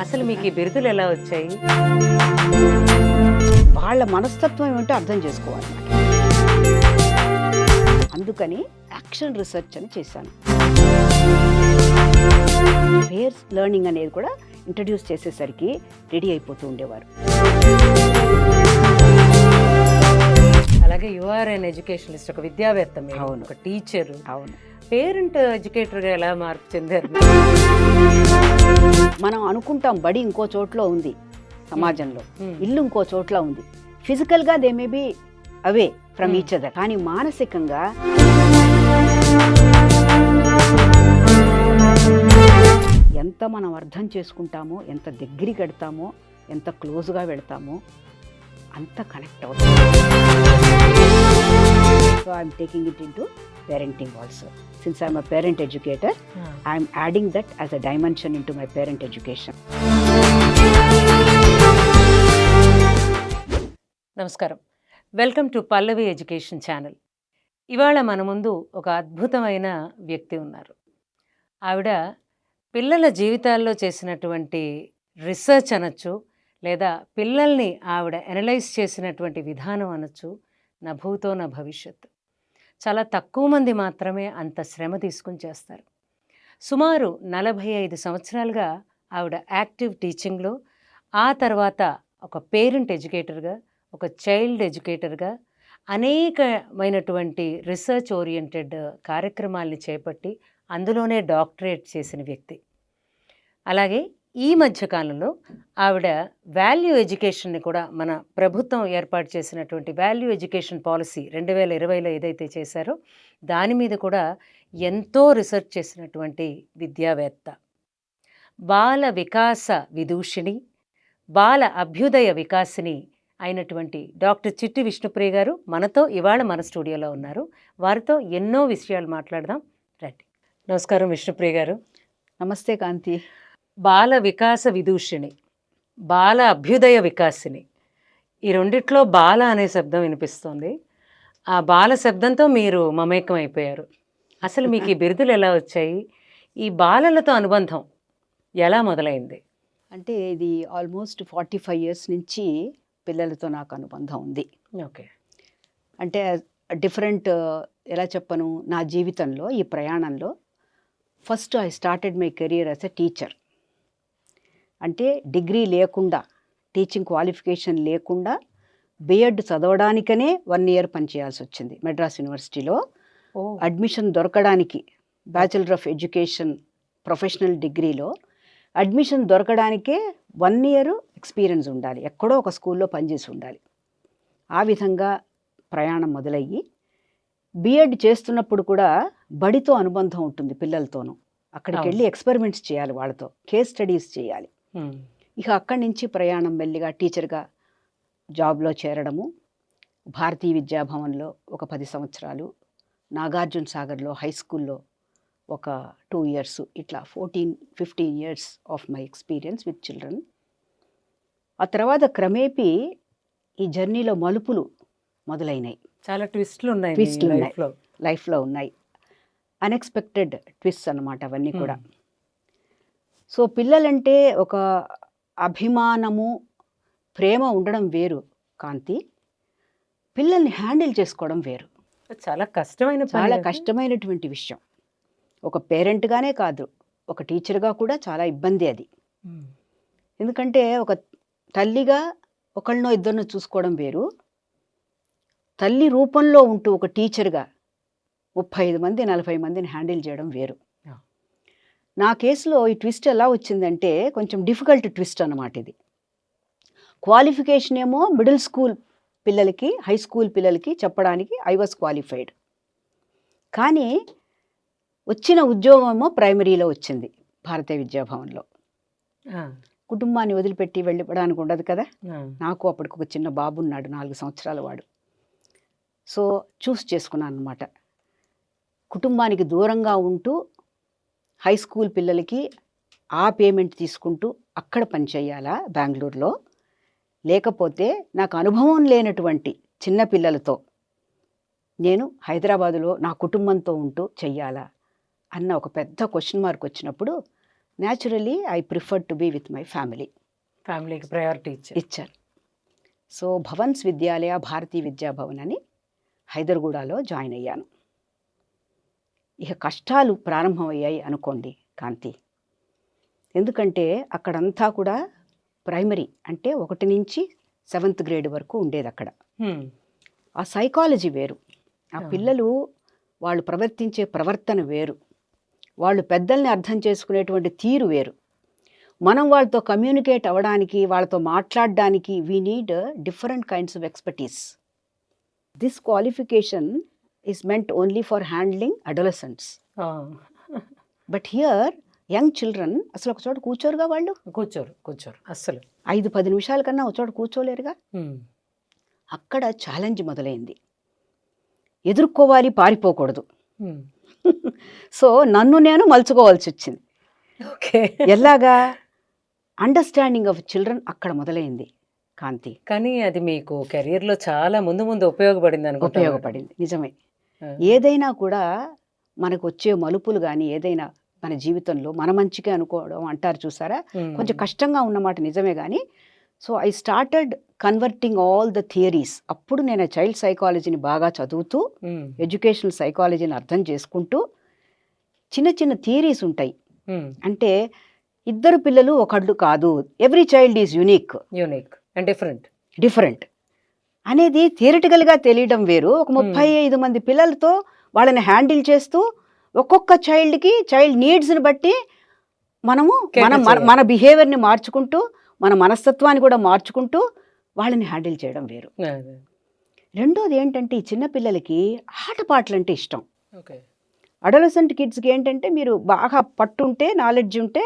అసలు మీకు ఈ బిరుదులు ఎలా వచ్చాయి? వాళ్ళ మనస్తత్వం ఏమిటో అర్థం చేసుకోవాలన్నమాట. అందుకని యాక్షన్ రీసెర్చ్ అని చేశాను. పేర్స్ లెర్నింగ్ అనేది కూడా ఇంట్రడ్యూస్ చేసేసరికి రెడీ అయిపోతూ ఉండేవారు. అలాగే యుఆర్ అండ్ ఎడ్యుకేషనిస్ట్, ఒక విద్యావేత్త, మీరు అవును. ఒక టీచర్, అవును. పేరెంట్ ఎడ్యుకేటర్గా ఎలా మార్పు చెందారు? మనం అనుకుంటాం బడి ఇంకో చోట్లో ఉంది సమాజంలో, Hmm. ఇల్లు ఇంకో చోట్ల ఉంది. ఫిజికల్గా they may be away from each other, కానీ మానసికంగా ఎంత మనం అర్థం చేసుకుంటామో, ఎంత దగ్గరికి వెడతామో, ఎంత క్లోజ్గా వెళతామో అంత కనెక్ట్ అవుతాం. So I'm taking it into parenting also. Since I'm a parent educator, I'm adding that as a dimension into my parent education. నమస్కారం, welcome to Pallavi education channel. ఇవాళ మన ముందు ఒక అద్భుతమైన వ్యక్తి ఉన్నారు. ఆవిడ పిల్లల జీవితాల్లో చేసినటువంటి రీసెర్చ్ అనొచ్చు, లేదా పిల్లల్ని ఆవిడ అనలైజ్ చేసినటువంటి విధానం అనొచ్చు, నా భూతో నా భవిష్యత్తు. చాలా తక్కువ మంది మాత్రమే అంత శ్రమ తీసుకుని చేస్తారు. సుమారు 45 సంవత్సరాలుగా ఆవిడ యాక్టివ్ టీచింగ్లో, ఆ తర్వాత ఒక పేరెంట్ ఎడ్యుకేటర్గా, ఒక చైల్డ్ ఎడ్యుకేటర్గా అనేకమైనటువంటి రీసెర్చ్ ఓరియంటెడ్ కార్యక్రమాల్ని చేపట్టి అందులోనే డాక్టరేట్ చేసిన వ్యక్తి. అలాగే ఈ మధ్యకాలంలో ఆవిడ వాల్యూ ఎడ్యుకేషన్ని కూడా, మన ప్రభుత్వం ఏర్పాటు చేసినటువంటి వాల్యూ ఎడ్యుకేషన్ పాలసీ 2020లో ఏదైతే చేశారో దాని మీద కూడా ఎంతో రీసెర్చ్ చేసినటువంటి విద్యావేత్త, బాల వికాస విదూషిణి, బాల అభ్యుదయ వికాసిని అయినటువంటి డాక్టర్ చిట్టి విష్ణుప్రియ గారు మనతో ఇవాళ మన స్టూడియోలో ఉన్నారు. వారితో ఎన్నో విషయాలు మాట్లాడదాం రండి. నమస్కారం విష్ణుప్రియ గారు. నమస్తే కాంతి. బాల వికాస విదూషిణి, బాల అభ్యుదయ వికాసిని, ఈ రెండిట్లో బాల అనే శబ్దం వినిపిస్తోంది. ఆ బాల శబ్దంతో మీరు మమేకం అయిపోయారు. అసలు మీకు ఈ బిరుదులు ఎలా వచ్చాయి? ఈ బాలలతో అనుబంధం ఎలా మొదలైంది? అంటే ఇది ఆల్మోస్ట్ 45 ఇయర్స్ నుంచి పిల్లలతో నాకు అనుబంధం ఉంది. ఓకే. అంటే డిఫరెంట్, ఎలా చెప్పను, నా జీవితంలో ఈ ప్రయాణంలో first I started my career as a teacher. అంటే డిగ్రీ లేకుండా, టీచింగ్ క్వాలిఫికేషన్ లేకుండా బిఎడ్ చదవడానికనే 1 ఇయర్ పనిచేయాల్సి వచ్చింది మెడ్రాస్ యూనివర్సిటీలో. అడ్మిషన్ దొరకడానికి, బ్యాచిలర్ ఆఫ్ ఎడ్యుకేషన్ ప్రొఫెషనల్ డిగ్రీలో అడ్మిషన్ దొరకడానికే 1 ఇయర్ ఎక్స్పీరియన్స్ ఉండాలి, ఎక్కడో ఒక స్కూల్లో పనిచేసి ఉండాలి. ఆ విధంగా ప్రయాణం మొదలయ్యి బిఎడ్ చేస్తున్నప్పుడు కూడా బడితో అనుబంధం ఉంటుంది పిల్లలతోనూ. అక్కడికి వెళ్ళి ఎక్స్పెరిమెంట్స్ చేయాలి, వాళ్ళతో కేస్ స్టడీస్ చేయాలి. ఇక అక్కడి నుంచి ప్రయాణం మెల్లిగా టీచర్గా జాబ్లో చేరడము, భారతీయ విద్యాభవన్లో ఒక 10 సంవత్సరాలు, నాగార్జున సాగర్లో హై స్కూల్లో ఒక 2 ఇయర్స్, ఇట్లా 14-15 years of my experience with children. ఆ తర్వాత క్రమేపీ ఈ జర్నీలో మలుపులు మొదలైనాయి. చాలా ట్విస్ట్లు ఉన్నాయి ట్విస్ట్లు మీ ఉన్నాయి. లైఫ్లో. లైఫ్లో ఉన్నాయి అన్ఎక్స్పెక్టెడ్ ట్విస్ట్ అన్నమాట అవన్నీ కూడా. సో పిల్లలంటే ఒక అభిమానము, ప్రేమ ఉండడం వేరు కాంతి, పిల్లల్ని హ్యాండిల్ చేసుకోవడం వేరు. చాలా కష్టమైన పని చాలా కదా? కష్టమైనటువంటి విషయం. ఒక పేరెంట్గానే కాదు, ఒక టీచర్గా కూడా చాలా ఇబ్బంది అది. ఎందుకంటే ఒక తల్లిగా ఒకళ్ళనో ఇద్దరినో చూసుకోవడం వేరు, తల్లి రూపంలో ఉంటూ ఒక టీచర్గా 35 మంది 40 మందిని హ్యాండిల్ చేయడం వేరు. నా కేసులో ఈ ట్విస్ట్ ఎలా వచ్చిందంటే కొంచెం డిఫికల్ట్ ట్విస్ట్ అన్నమాట ఇది. క్వాలిఫికేషన్ ఏమో మిడిల్ స్కూల్ పిల్లలకి, హై స్కూల్ పిల్లలకి చెప్పడానికి ఐ వాజ్ క్వాలిఫైడ్, కానీ వచ్చిన ఉద్యోగం ఏమో ప్రైమరీలో వచ్చింది భారతీయ విద్యాభవన్లో. కుటుంబాన్ని వదిలిపెట్టి వెళ్ళిపోవడానికి ఉండదు కదా. నాకు అప్పటికి ఒక చిన్న బాబు ఉన్నాడు, 4 సంవత్సరాల వాడు. సో చూస్ చేసుకున్నాను అన్నమాట, కుటుంబానికి దూరంగా ఉంటూ హై స్కూల్ పిల్లలకి ఆ పేమెంట్ తీసుకుంటూ అక్కడ పనిచేయాలా బెంగళూరులో, లేకపోతే నాకు అనుభవం లేనటువంటి చిన్న పిల్లలతో నేను హైదరాబాదులో నా కుటుంబంతో ఉంటూ చెయ్యాలా అన్న ఒక పెద్ద క్వశ్చన్ మార్క్ వచ్చినప్పుడు naturally I prefer to be with my family. ఫ్యామిలీకి ప్రయారిటీ ఇచ్చారు. సో భవన్స్ విద్యాలయ భారతీయ విద్యాభవన్ అని హైదర్గూడలో జాయిన్ అయ్యాను. ఇక కష్టాలు ప్రారంభమయ్యాయి అనుకోండి కాంతి. ఎందుకంటే అక్కడంతా కూడా ప్రైమరీ అంటే 1 నుంచి 7th గ్రేడ్ వరకు ఉండేది అక్కడ. ఆ సైకాలజీ వేరు, ఆ పిల్లలు వాళ్ళు ప్రవర్తించే ప్రవర్తన వేరు, వాళ్ళు పెద్దల్ని అర్థం చేసుకునేటువంటి తీరు వేరు. మనం వాళ్ళతో కమ్యూనికేట్ అవ్వడానికి, వాళ్ళతో మాట్లాడడానికి we need different kinds of expertise. This qualification is meant only for handling adolescents. But here young children అసలు ఒక చోట కూర్చోరుగా, వాళ్ళు కూర్చోరు అస్సలు 5-10 నిమిషాల కన్నా ఒక చోట కూర్చోలేరుగా. అక్కడ ఛాలెంజ్ మొదలైంది. ఎదుర్కోవాలి, పారిపోకూడదు. సో నన్ను నేను మలుచుకోవాల్సి వచ్చింది. ఎలాగా అండర్స్టాండింగ్ ఆఫ్ చిల్డ్రన్ అక్కడ మొదలైంది కాంతి. కానీ అది మీకు కెరియర్లో చాలా ముందు ఉపయోగపడింది. ఉపయోగపడింది, నిజమే. ఏదైనా కూడా మనకు వచ్చే మలుపులు కానీ ఏదైనా మన జీవితంలో మన మంచిగా అనుకోవడం అంటారు చూసారా, కొంచెం కష్టంగా ఉన్నమాట నిజమే. కానీ so I started converting all the theories. అప్పుడు నేను చైల్డ్ సైకాలజీని బాగా చదువుతూ, ఎడ్యుకేషనల్ సైకాలజీని అర్థం చేసుకుంటూ, చిన్న చిన్న థియరీస్ ఉంటాయి. అంటే ఇద్దరు పిల్లలు ఒకళ్ళు కాదు, every child is unique and different అనేది థియరిటికల్గా తెలియడం వేరు. ఒక 35 మంది పిల్లలతో వాళ్ళని హ్యాండిల్ చేస్తూ ఒక్కొక్క చైల్డ్కి చైల్డ్ నీడ్స్ని బట్టి మనము మన బిహేవియర్ని మార్చుకుంటూ, మన మనస్తత్వాన్ని కూడా మార్చుకుంటూ వాళ్ళని హ్యాండిల్ చేయడం వేరు. రెండోది ఏంటంటే, ఈ చిన్నపిల్లలకి ఆటపాటలు అంటే ఇష్టం. అడోలసెంట్ కిడ్స్కి ఏంటంటే, మీరు బాగా పట్టుంటే, నాలెడ్జ్ ఉంటే,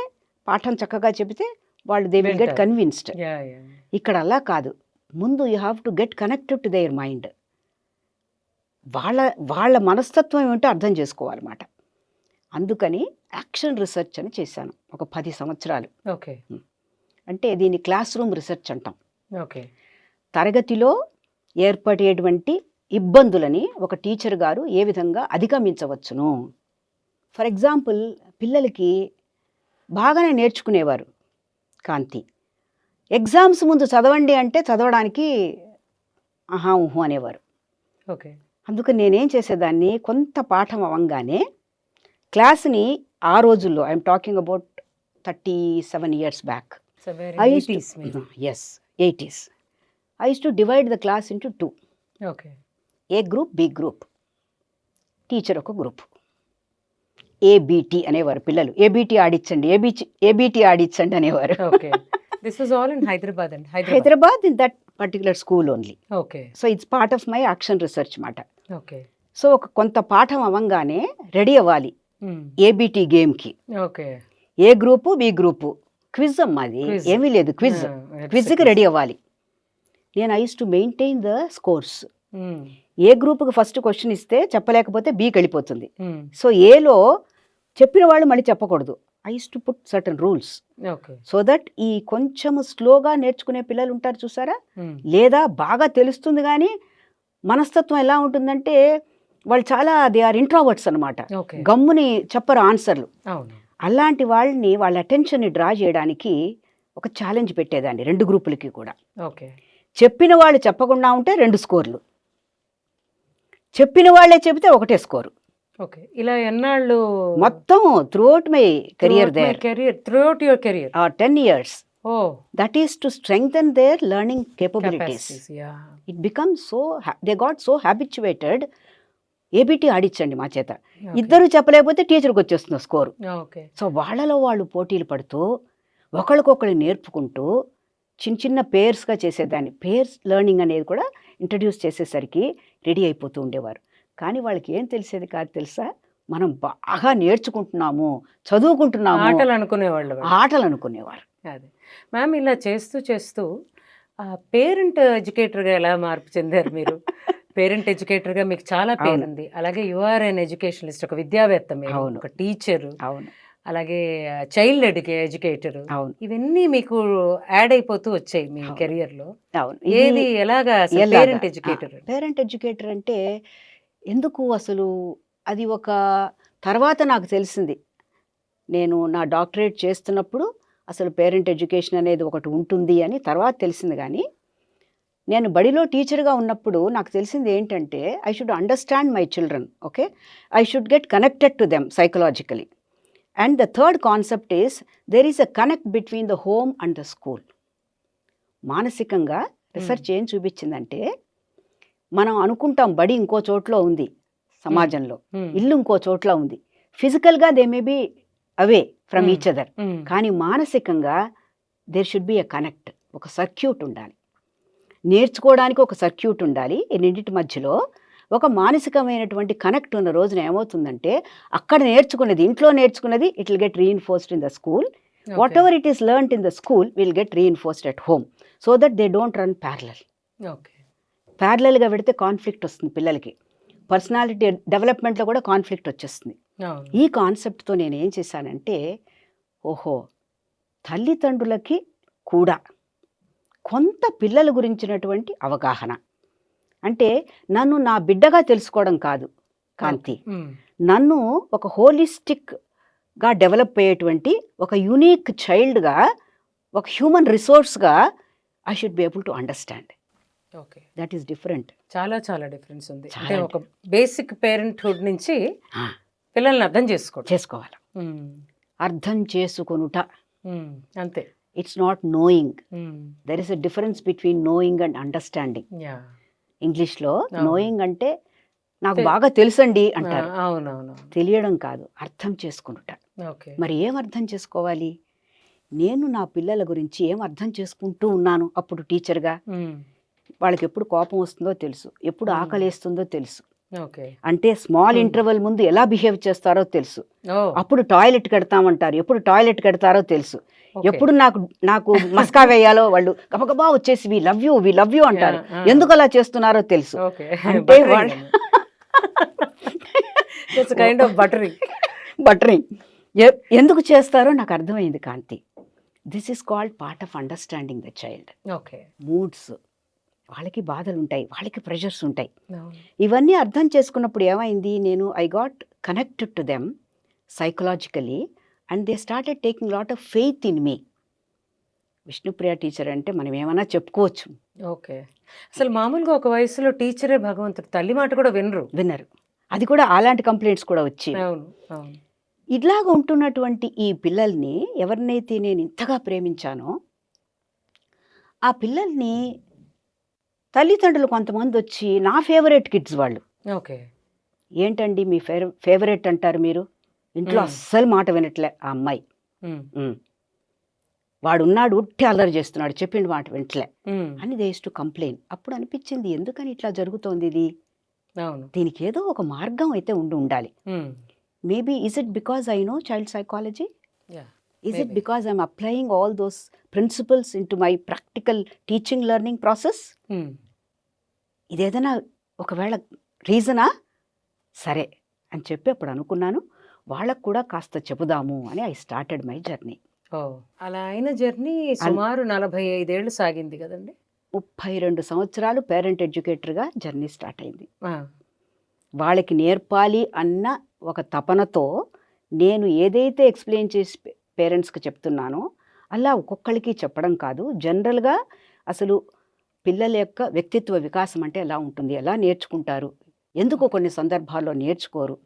పాఠం చక్కగా చెబితే వాళ్ళు దే విల్ గెట్ కన్విన్స్డ్. ఇక్కడ అలా కాదు. ముందు you have to get connected to their mind. వాళ్ళ మనస్తత్వం ఏమిటో అర్థం చేసుకోవాలన్నమాట. అందుకని యాక్షన్ రీసెర్చ్ అని చేశాను ఒక 10 సంవత్సరాలు. అంటే దీన్ని క్లాస్ రూమ్ రీసెర్చ్ అంటాం. తరగతిలో ఏర్పడేటువంటి ఇబ్బందులని ఒక టీచర్ గారు ఏ విధంగా అధిగమించవచ్చును. ఫర్ ఎగ్జాంపుల్, పిల్లలకి బాగానే నేర్చుకునేవారు కాంతి. ఎగ్జామ్స్ ముందు చదవండి అంటే చదవడానికి ఆహా ఊహు అనేవారు. అందుకని నేనేం చేసేదాన్ని, కొంత పాఠం అవ్వగానే క్లాస్ని ఆ రోజుల్లో, I'm talking about 37 years back, yes 80s, I used to divide the class into 2. A group, B group, teacher ఒక గ్రూప్. ఏబిటి అనేవారు పిల్లలు. ఏబిటి ఆడించండి అనేవారు. Hyderabad in that particular school only. So it's part of my action research మాట. సో ఒక కొంత పాఠం అవ్వగానే రెడీ అవ్వాలి ఏబిటి గేమ్కి. A group, B group, quiz అమ్మాది, ఏమీ లేదు, క్విజ్కి రెడీ అవ్వాలి. నేను I use to maintain the scores. A గ్రూప్కి ఫస్ట్ క్వశ్చన్ ఇస్తే చెప్పలేకపోతే బికి వెళ్ళిపోతుంది. సో ఏలో చెప్పిన వాళ్ళు మళ్ళీ చెప్పకూడదు. I use to put certain rules so that ఈ కొంచెము స్లోగా నేర్చుకునే పిల్లలు ఉంటారు చూసారా, లేదా బాగా తెలుస్తుంది కానీ మనస్తత్వం ఎలా ఉంటుందంటే వాళ్ళు చాలా దే ఆర్ ఇంట్రావర్ట్స్ అనమాట, గమ్ముని చెప్పరు ఆన్సర్లు. అలాంటి వాళ్ళని, వాళ్ళ అటెన్షన్ని డ్రా చేయడానికి ఒక ఛాలెంజ్ పెట్టేదాన్ని 2 గ్రూపులకి కూడా. చెప్పిన వాళ్ళు చెప్పకుండా ఉంటే 2 స్కోర్లు, చెప్పిన వాళ్ళే చెబితే 1 స్కోరు. ఇలా ఎన్నాళ్ళు? మొత్తం throughout my career there. Throughout your career 10 years. That is to strengthen their learning capabilities. It becomes so, they got so habituated. ABT ఆడించండి మా చేత, ఇద్దరు చెప్పలేకపోతే టీచర్కి వచ్చేస్తుంది స్కోరు. సో వాళ్ళలో వాళ్ళు పోటీలు పడుతూ ఒకరికొకరు నేర్పుకుంటూ చిన్న పేర్స్గా చేసేదాన్ని. పేర్స్ లెర్నింగ్ అనేది కూడా ఇంట్రడ్యూస్ చేసేసరికి రెడీ అయిపోతూ ఉండేవారు. కానీ వాళ్ళకి ఏం తెలిసేది కాదు తెలుసా, మనం బాగా నేర్చుకుంటున్నాము, చదువుకుంటున్నాము, ఆటలు అనుకునేవారు. అదే మ్యామ్, ఇలా చేస్తూ పేరెంట్ ఎడ్యుకేటర్గా ఎలా మార్పు చెందారు మీరు? పేరెంట్ ఎడ్యుకేటర్గా మీకు చాలా పేరు ఉంది. అలాగే యు ఆర్ ఎన్ ఎడ్యుకేషనలిస్ట్, ఒక విద్యావేత్త, మీరు ఒక టీచరు, అలాగే చైల్డ్ ఎడ్యుకేటర్. ఇవన్నీ మీకు యాడ్ అయిపోతూ వచ్చాయి మీ కెరియర్లో. ఏది ఎలాగా పేరెంట్ ఎడ్యుకేటర్? పేరెంట్ ఎడ్యుకేటర్ అంటే ఎందుకు అసలు, అది ఒక తర్వాత నాకు తెలిసింది. నేను నా డాక్టరేట్ చేస్తున్నప్పుడు అసలు పేరెంట్ ఎడ్యుకేషన్ అనేది ఒకటి ఉంటుంది అని తర్వాత తెలిసింది. కానీ నేను బడిలో టీచర్గా ఉన్నప్పుడు నాకు తెలిసింది ఏంటంటే I should understand my children. Okay, I should get connected to them psychologically. And the third concept is there is a connect between the home and the school. మానసికంగా రీసెర్చ్ ఏం చూపించిందంటే, మనం అనుకుంటాం బడి ఇంకో చోట్లో ఉంది సమాజంలో, ఇల్లు ఇంకో చోట్ల ఉంది, ఫిజికల్గా they may be away from each other, కానీ మానసికంగా there should be a connect. ఒక సర్క్యూట్ ఉండాలి, నేర్చుకోవడానికి ఒక సర్క్యూట్ ఉండాలి. ఈ రెండింటి మధ్యలో ఒక మానసికమైనటువంటి కనెక్ట్ ఉన్న రోజున ఏమవుతుందంటే, అక్కడ నేర్చుకున్నది, ఇంట్లో నేర్చుకున్నది, it will get reinforced in the school. What ever it is learned in the school will get reinforced at home, so that they don't run parallel. ప్యారలల్గా పెడితే కాన్ఫ్లిక్ట్ వస్తుంది పిల్లలకి, పర్సనాలిటీ డెవలప్మెంట్లో కూడా కాన్ఫ్లిక్ట్ వచ్చేస్తుంది. ఈ కాన్సెప్ట్తో నేను ఏం చేశానంటే, ఓహో, తల్లిదండ్రులకి కూడా కొంత పిల్లల గురించినటువంటి అవగాహన, అంటే నన్ను నా బిడ్డగా తెలుసుకోవడం కాదు కాంతి, నన్ను ఒక హోలిస్టిక్గా డెవలప్ అయ్యేటువంటి ఒక యూనిక్ చైల్డ్గా, ఒక హ్యూమన్ రిసోర్స్గా I should be able to understand. Okay, that is different. చాలా చాలా డిఫరెన్స్ ఉంది. అంటే ఒక బేసిక్ పేరెంట్హుడ్ నుంచి పిల్లల్ని అర్థం చేసుకోవాలి. అర్థం చేసుకొనుట అంతే. It's not knowing. There is a difference between knowing and understanding. ఇంగ్లీష్లో నోయింగ్ అంటే నాకు బాగా తెలుసండి అంటారు, తెలియడం కాదు, అర్థం చేసుకొనుట. మరి ఏం అర్థం చేసుకోవాలి? నేను నా పిల్లల గురించి ఏం అర్థం చేసుకుంటూ ఉన్నాను అప్పుడు టీచర్గా. వాళ్ళకి ఎప్పుడు కోపం వస్తుందో తెలుసు, ఎప్పుడు ఆకలేస్తుందో తెలుసు, అంటే స్మాల్ ఇంటర్వెల్ ముందు ఎలా బిహేవ్ చేస్తారో తెలుసు, అప్పుడు టాయిలెట్ కడతామంటారు, ఎప్పుడు టాయిలెట్ కడతారో తెలుసు, ఎప్పుడు నాకు మస్కా వేయాలో వాళ్ళు గబగబా వచ్చేసి వి లవ్ యూ అంటారు, ఎందుకు అలా చేస్తున్నారో తెలుసు. అంటే బటరింగ్ ఎందుకు చేస్తారో నాకు అర్థమైంది Kanthi. This is called part of understanding the child. Moods, వాళ్ళకి బాధలు ఉంటాయి, వాళ్ళకి ప్రెషర్స్ ఉంటాయి, ఇవన్నీ అర్థం చేసుకున్నప్పుడు ఏమైంది, నేను I got connected to them psychologically and they started taking lot of faith in me. Vishnupriya teacher అంటే మనం ఏమైనా చెప్పుకోవచ్చు. ఓకే, అసలు మామూలుగా ఒక వయసులో టీచరే భగవంతుడు, తల్లి మాట కూడా వినరు. అది కూడా అలాంటి కంప్లైంట్స్ కూడా వచ్చి, ఇట్లాగ ఉంటున్నటువంటి ఈ పిల్లల్ని ఎవరినైతే నేను ఇంతగా ప్రేమించానో, ఆ పిల్లల్ని తల్లిదండ్రులు కొంతమంది వచ్చి నా ఫేవరెట్ కిడ్స్ వాళ్ళు, ఏంటండి మీ ఫేవరెట్ అంటారు మీరు, ఇంట్లో అస్సలు మాట వినట్లే ఆ అమ్మాయి, వాడున్నాడు ఉట్టి అల్లరి చేస్తున్నాడు, చెప్పిండు మాట వినట్లే అని దే యూస్ టు కంప్లైన్. అప్పుడు అనిపించింది, ఎందుకని ఇట్లా జరుగుతోంది ఇది, దీనికి ఏదో ఒక మార్గం అయితే ఉండాలి. Maybe is it because I know child psychology, is it because I'm applying all those principles into my practical teaching learning process, ఇదేదైనా ఒకవేళ రీజనా, సరే అని చెప్పి అప్పుడు అనుకున్నాను వాళ్ళకు కూడా కాస్త చెబుదాము అని ఐ స్టార్టెడ్ మై జర్నీ. అలా అయిన జర్నీ సుమారు 45 ఏళ్ళు సాగింది కదండి. 32 సంవత్సరాలు పేరెంట్ ఎడ్యుకేటర్గా జర్నీ స్టార్ట్ అయింది. వాళ్ళకి నేర్పాలి అన్న ఒక తపనతో నేను ఏదైతే ఎక్స్ప్లెయిన్ చేసి పేరెంట్స్కి చెప్తున్నానో అలా ఒక్కొక్కరికి చెప్పడం కాదు, జనరల్గా అసలు పిల్లల యొక్క వ్యక్తిత్వ వికాసం అంటే ఎలా ఉంటుంది, ఎలా నేర్చుకుంటారు, ఎందుకు కొన్ని సందర్భాల్లో నేర్చుకోరు,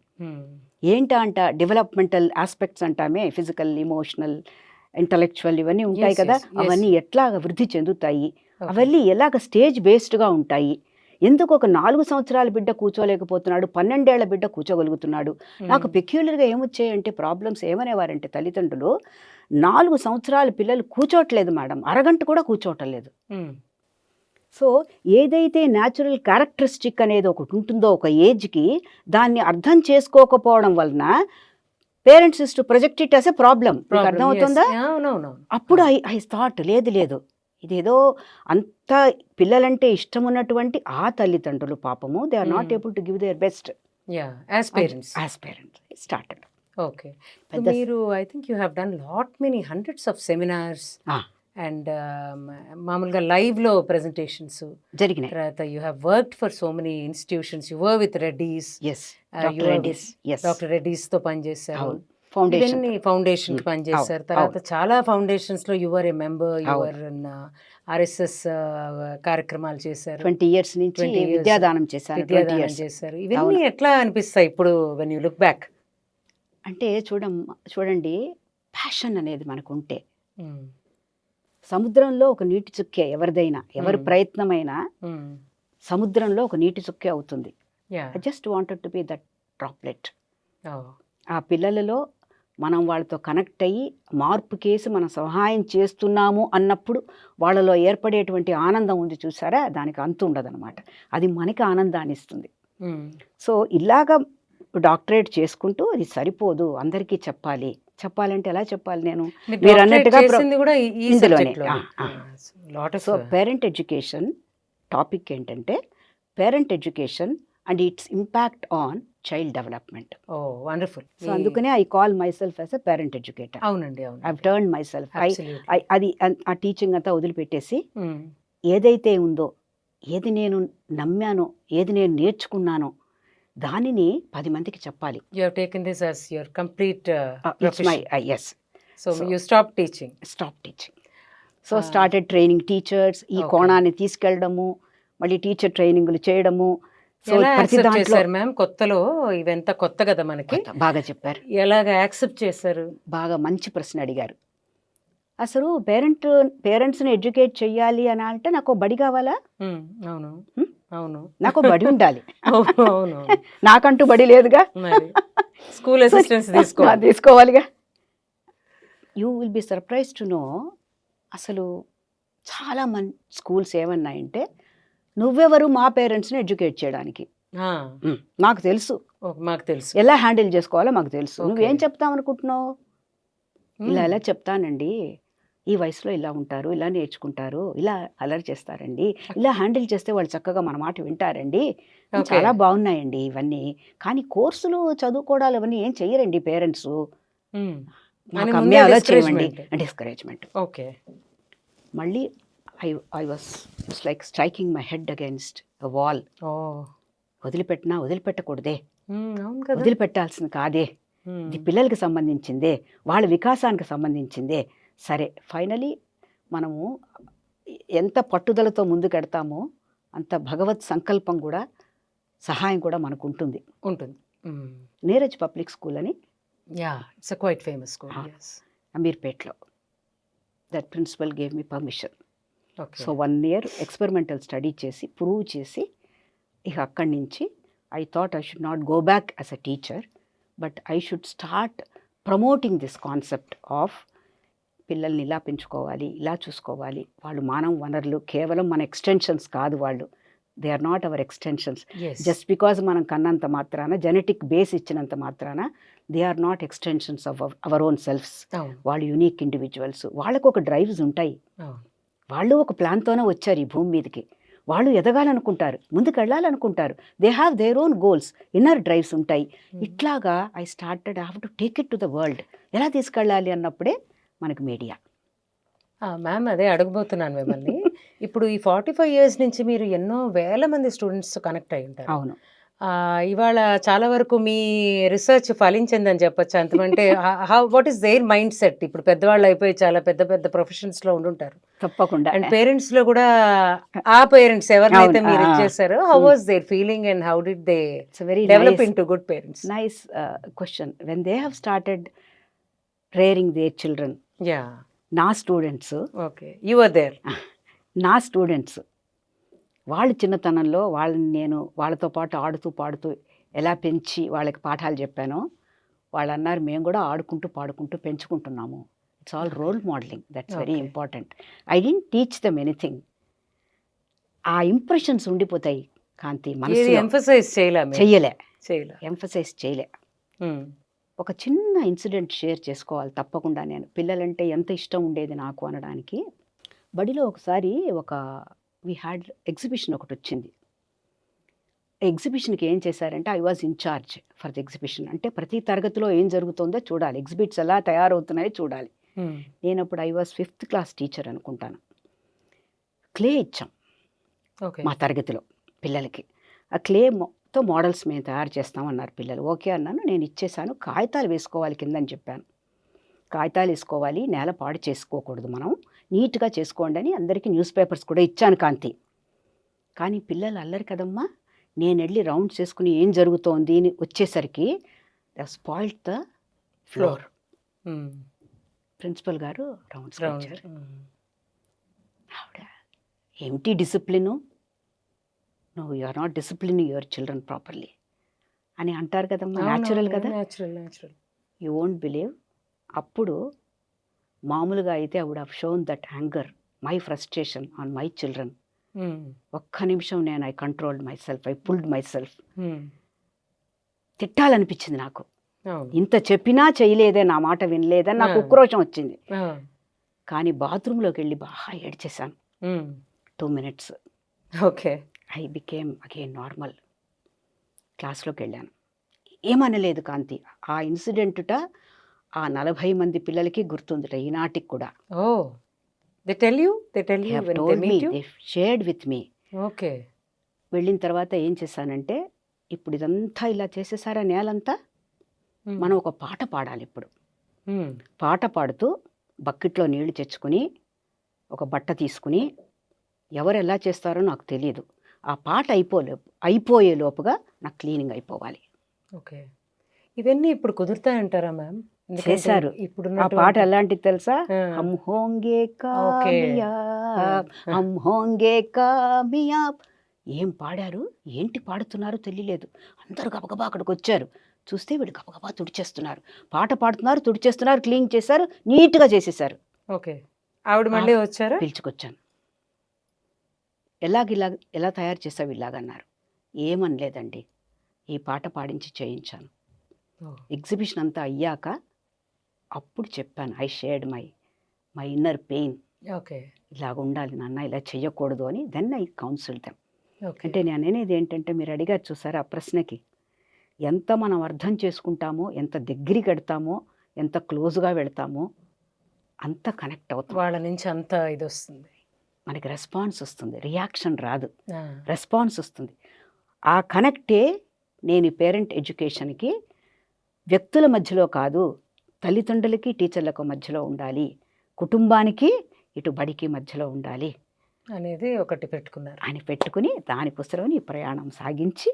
ఏంటంట డెవలప్మెంటల్ ఆస్పెక్ట్స్ అంటామే, ఫిజికల్, ఇమోషనల్, ఇంటలెక్చువల్ ఇవన్నీ ఉంటాయి కదా, అవన్నీ ఎట్లా వృద్ధి చెందుతాయి, అవన్నీ ఎలాగ స్టేజ్ బేస్డ్గా ఉంటాయి, ఎందుకు ఒక 4 సంవత్సరాల బిడ్డ కూర్చోలేకపోతున్నాడు, 12 ఏళ్ల బిడ్డ కూర్చోగలుగుతున్నాడు. నాకు పెక్యులర్గా ఏమొచ్చాయంటే ప్రాబ్లమ్స్ ఏమనేవారంటే తల్లిదండ్రులు, 4 సంవత్సరాల పిల్లలు కూర్చోట్లేదు మేడం, అరగంట కూడా కూర్చోవటం లేదు. సో ఏదైతే న్యాచురల్ క్యారెక్టరిస్టిక్ అనేది ఒకటి ఉంటుందో ఒక ఏజ్కి, దాన్ని అర్థం చేసుకోకపోవడం వలన parents is to project it as a problem. మీకు అర్థమవుతుందా? అప్పుడు ఐ థాట్ లేదు ఇదేదో అంత పిల్లలంటే ఇష్టం ఉన్నటువంటి ఆ తల్లిదండ్రులు పాపము, they are not able to give their best as parents started. Okay, మీరు I think you have done lot many hundreds of seminars and మామూలుగా లైవ్లో ప్రెజెంటేషన్స్ జరిగినాయి. తర్వాత you have worked for so many institutions, you were with Reddy's, doctor రెడ్డీస్తో పనిచేశారు. Foundation ఇవన్నీ foundation కి ఉమ్, పనిచేశారు. అవును, తర్వాత చాలా ఫౌండేషన్స్ లో యువర్ ఏ మెంబర్, అవును. యువర్ ఆర్ఎస్ఎస్ కార్యక్రమాలు చేశారు. 20 ఇయర్స్ నుంచి 20 years విద్యాదానం చేశాను. 20 విద్యాదానం ఇయర్స్ చేశారు. ఇవన్నీ అవును. ఎట్లా అనిపిస్తాయి ఇప్పుడు వెన్ యూ లుక్ బ్యాక్? అంటే చూడండి, ప్యాషన్ అనేది మనకు ఉంటే సముద్రంలో ఒక నీటి చుక్కే ఎవరిదైనా, ఎవరి ప్రయత్నమైనా సముద్రంలో ఒక నీటి చుక్కే అవుతుంది. I just wanted to be that droplet. ఆ పిల్లలలో మనం వాళ్ళతో కనెక్ట్ అయ్యి మార్పు కేసి మనం సహాయం చేస్తున్నాము అన్నప్పుడు వాళ్ళలో ఏర్పడేటువంటి ఆనందం ఉంది చూసారా, దానికి అంతు ఉండదన్నమాట. అది మనకి ఆనందాన్ని ఇస్తుంది. సో ఇలాగా డాక్టరేట్ చేసుకుంటూ అది సరిపోదు, అందరికీ చెప్పాలంటే ఎలా చెప్పాలి నేను, మీరు అన్నట్టుగా ఇందులోనే. సో పేరెంట్ ఎడ్యుకేషన్ టాపిక్ ఏంటంటే parent education and its impact on child development. Oh wonderful. So అందుకనే I call myself as a parent educator. అవునండి, అవును. ఐ టర్న్ మై సెల్ఫ్ అది ఆ టీచింగ్ అంతా వదిలిపెట్టేసి ఏదైతే ఉందో, ఏది నేను నమ్మానో, ఏది నేను నేర్చుకున్నానో దానిని 10 మందికి చెప్పాలి. You have taken this as your complete it's my yes. So you stop teaching. So started training teachers. ఈ కోణాన్ని తీసుకెళ్ళడము, మళ్ళీ టీచర్ ట్రైనింగ్లు చేయడము. సో ఎలా ప్రతి యాక్సెప్ట్ దాంట్లో చేశారు మ్యామ్? కొత్తలో ఇవంతా కొత్త కదా మనకి. బాగా చెప్పారు. ఎలాగ యాక్సెప్ట్ చేశారు? బాగా మంచి ప్రశ్న అడిగారు. అసలు పేరెంట్స్ని ఎడ్యుకేట్ చెయ్యాలి అని అంటే నాకు బడి కావాలా? అవును, అవును. నాకు బడి ఉండాలి. అవును, నాకంటూ బడి లేదుగా, స్కూల్ అసిస్టెన్స్ తీసుకోవాలిగా. You will be surprise to know, అసలు చాలా మంది స్కూల్స్ ఏమన్నాయంటే, నువ్వెవరు మా పేరెంట్స్ని ఎడ్యుకేట్ చేయడానికి? మాకు తెలుసు ఎలా హ్యాండిల్ చేసుకోవాలో మాకు తెలుసు. నువ్వేం చెప్తావు అనుకుంటున్నావు? ఇలా చెప్తానండి, ఈ వయసులో ఇలా ఉంటారు, ఇలా నేర్చుకుంటారు, ఇలా అలర్ చేస్తారండి, ఇలా హ్యాండిల్ చేస్తే వాళ్ళు చక్కగా మన మాట వింటారండి, చాలా బాగున్నాయండి ఇవన్నీ. కానీ కోర్సులు చదువుకోవడాలు అవన్నీ ఏం చెయ్యరండి పేరెంట్స్. అలా చేయండి డిస్కరేజ్మెంట్. ఓకే. మళ్ళీ I was like striking my head against a wall. వదిలిపెట్టకూడదే, వదిలిపెట్టాల్సింది కాదే, ఇది పిల్లలకి సంబంధించిందే, వాళ్ళ వికాసానికి సంబంధించిందే. సరే, ఫైనలీ మనము ఎంత పట్టుదలతో ముందుకెడతామో అంత భగవత్ సంకల్పం కూడా, సహాయం కూడా మనకు ఉంటుంది. నీరజ్ పబ్లిక్ స్కూల్ అని, ఇట్స్ క్వైట్ ఫేమస్ స్కూల్, అమీర్పేట్లో. That principal gave me permission. So 1 year experimental study చేసి ప్రూవ్ చేసి, ఇక అక్కడి నుంచి I thought I should not go back as a teacher, but I should start promoting this concept of పిల్లల్ని ఇలా పెంచుకోవాలి, ఇలా చూసుకోవాలి. వాళ్ళు మానవ వనరులు, కేవలం మన ఎక్స్టెన్షన్స్ కాదు వాళ్ళు. They are not our extensions. Just because మనం కన్నంత మాత్రాన, జెనెటిక్ బేస్ ఇచ్చినంత మాత్రాన they are not extensions of our own selfs. వాళ్ళు యూనిక్ ఇండివిజువల్స్. వాళ్ళకు ఒక డ్రైవ్స్ ఉంటాయి. వాళ్ళు ఒక ప్లాన్తోనే వచ్చారు ఈ భూమి మీదకి. వాళ్ళు ఎదగాలనుకుంటారు, ముందుకు వెళ్ళాలనుకుంటారు. They have their own goals, inner drives ఉంటాయి. ఇట్లాగా I have to take it to the world. ఎలా తీసుకెళ్ళాలి అన్నప్పుడే మనకు మీడియా. మ్యామ్, అదే అడగబోతున్నాను మిమ్మల్ని. ఇప్పుడు ఈ 45 years నుంచి మీరు ఎన్నో వేల మంది స్టూడెంట్స్ కనెక్ట్ అయి ఉంటారు. అవును. ఇవాళ చాలా వరకు మీ రీసెర్చ్ ఫలించిందని చెప్పొచ్చు. అంతమంటే what is their mindset? ఇప్పుడు పెద్దవాళ్ళు అయిపోయి చాలా పెద్ద పెద్ద ప్రొఫెషన్స్లో ఉండుంటారు తప్పకుండా. అండ్ పేరెంట్స్లో కూడా ఆ పేరెంట్స్ ఎవరినైతే మీరు ఇచ్చేసారో, how was their feeling and how did they develop into good parents? Nice question. When they have started rearing their children, నా students, okay, you are there. నా స్టూడెంట్స్ వాళ్ళు చిన్నతనంలో వాళ్ళని నేను వాళ్ళతో పాటు ఆడుతూ పాడుతూ ఎలా పెంచి వాళ్ళకి పాఠాలు చెప్పానో, వాళ్ళు అన్నారు మేము కూడా ఆడుకుంటూ పాడుకుంటూ పెంచుకుంటున్నాము. It's all role modelling. That's very important. I don't teach them anything. ఆ ఇంప్రెషన్స్ ఉండిపోతాయి కాంతి మనసులో. ఎంఫసైజ్ చేయలే. ఒక చిన్న ఇన్సిడెంట్ షేర్ చేసుకోవాలి తప్పకుండా. నేను పిల్లలంటే ఎంత ఇష్టం ఉండేది నాకు అనడానికి. బడిలో ఒకసారి వీ హ్యాడ్ ఎగ్జిబిషన్ ఒకటి వచ్చింది. ఎగ్జిబిషన్కి ఏం చేశారంటే, I was in charge for the exhibition. అంటే ప్రతి తరగతిలో ఏం జరుగుతుందో చూడాలి, ఎగ్జిబిట్స్ ఎలా తయారవుతున్నాయో చూడాలి. నేను అప్పుడు I was 5th class teacher అనుకుంటాను. క్లే ఇచ్చాం మా తరగతిలో పిల్లలకి. ఆ క్లే మొత్తం మోడల్స్ మేము తయారు చేస్తామన్నారు పిల్లలు. ఓకే అన్నాను. నేను ఇచ్చేసాను. కాగితాలు వేసుకోవాలి కిందని చెప్పాను. కాగితాలు వేసుకోవాలి, నేల పాడు చేసుకోకూడదు, మనం నీట్గా చేసుకోండి అని అందరికీ న్యూస్ పేపర్స్ కూడా ఇచ్చాను కాంతి. కానీ పిల్లలు అల్లరి కదమ్మా. నేను వెళ్ళి రౌండ్స్ చేసుకుని ఏం జరుగుతోంది అని వచ్చేసరికి the spoiled the floor. Principal గారు రౌండ్స్ వచ్చారు. ఆవిడ ఏమిటి డిసిప్లిను, నువ్వు you are not disciplining your children properly అని అంటారు కదమ్మా. న్యాచురల్ కదా. You won't believe. అప్పుడు మామూలుగా అయితే I would have shown that anger, my frustration on my children. ఒక్క నిమిషం నేను I controlled myself, I pulled myself. తిట్టాలనిపించింది నాకు. ఇంత చెప్పినా చేయలేదే, నా మాట వినలేదని నాకు ఉక్రోషం వచ్చింది. కానీ బాత్రూంలోకి వెళ్ళి బాగా ఏడ్చేశాను 2 minutes. Okay. I became again normal. క్లాస్లోకి వెళ్ళాను. ఏమనలేదు కాంతి. ఆ ఇన్సిడెంటుట ఆ 40 మంది పిల్లలకి గుర్తుందిట ఈనాటికి కూడా. Oh, they tell you when they meet you? They shared with me. Okay. వెళ్ళిన తర్వాత ఏం చేశానంటే, ఇప్పుడు ఇదంతా ఇలా చేసేసారా నేలంతా, మనం ఒక పాట పాడాలి ఇప్పుడు. పాట పాడుతూ బకెట్లో నీళ్లు తెచ్చుకుని ఒక బట్ట తీసుకుని, ఎవరు ఎలా చేస్తారో నాకు తెలియదు, ఆ పాట అయిపోయే లోపుగా నాకు క్లీనింగ్ అయిపోవాలి. ఓకే. ఇవన్నీ ఇప్పుడు కుదురుతాయంటారా మ్యామ్? చేశారు. ఇప్పుడు ఆ పాట ఎలాంటిది తెలుసా? హమ్ హోంగే కామయాబ్, హమ్ హోంగే కామయాబ్. ఏం పాడారు, ఏంటి పాడుతున్నారో తెలియలేదు. అందరూ గబగబా అక్కడికి వచ్చారు. చూస్తే వీళ్ళు గబగబా తుడిచేస్తున్నారు, పాట పాడుతున్నారు, తుడిచేస్తున్నారు, క్లీన్ చేశారు, నీట్గా చేసేసారు. ఓకే. ఆవిడ మళ్ళీ వచ్చారు. పిలుచుకొచ్చాను. ఎలా తయారు చేసావు ఇలాగన్నారు. ఏమనలేదండి, ఈ పాట పాడించి చేయించాను. ఎగ్జిబిషన్ అంతా అయ్యాక అప్పుడు చెప్పాను, I shared my inner pain. Okay. ఇలాగ ఉండాలి నాన్న, ఇలా చెయ్యకూడదు అని. Then I counsel them. అంటే నేను అనేది ఏంటంటే, మీరు అడిగారు చూసారా ఆ ప్రశ్నకి, ఎంత మనం అర్థం చేసుకుంటామో, ఎంత దగ్గరికి వెడతామో, ఎంత క్లోజ్గా వెళతామో అంత కనెక్ట్ అవుతాం. వాళ్ళ నుంచి అంత ఇది వస్తుంది, మనకి రెస్పాన్స్ వస్తుంది. రియాక్షన్ రాదు, రెస్పాన్స్ వస్తుంది. ఆ కనెక్టే నేను ఈ పేరెంట్ ఎడ్యుకేషన్కి వ్యక్తుల మధ్యలో కాదు, తల్లిదండ్రులకి టీచర్లకు మధ్యలో ఉండాలి, కుటుంబానికి ఇటు బడికి మధ్యలో ఉండాలి అనేది ఒకటి పెట్టుకున్నారు అని పెట్టుకుని, దానికోసం ఈ ప్రయాణం సాగించి